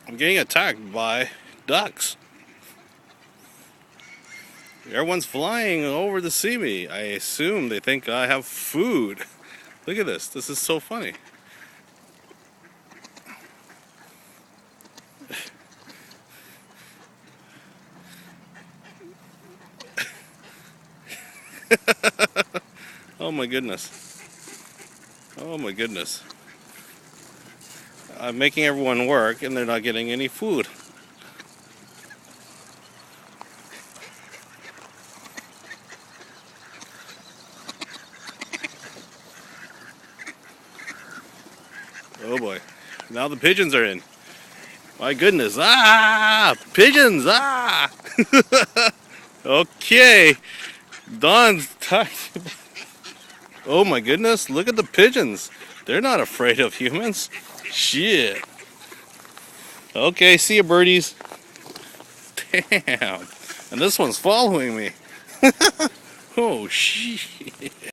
I'm getting attacked by ducks. Everyone's flying over to see me. I assume they think I have food. Look at this. This is so funny. Oh my goodness. Oh my goodness. I'm making everyone work and they're not getting any food. Oh boy. Now the pigeons are in. My goodness. Ah! Pigeons! Ah! Okay. Don's talking. Oh my goodness. Look at the pigeons. They're not afraid of humans. Shit. Okay, see you, birdies. Damn. And this one's following me. Oh, shit.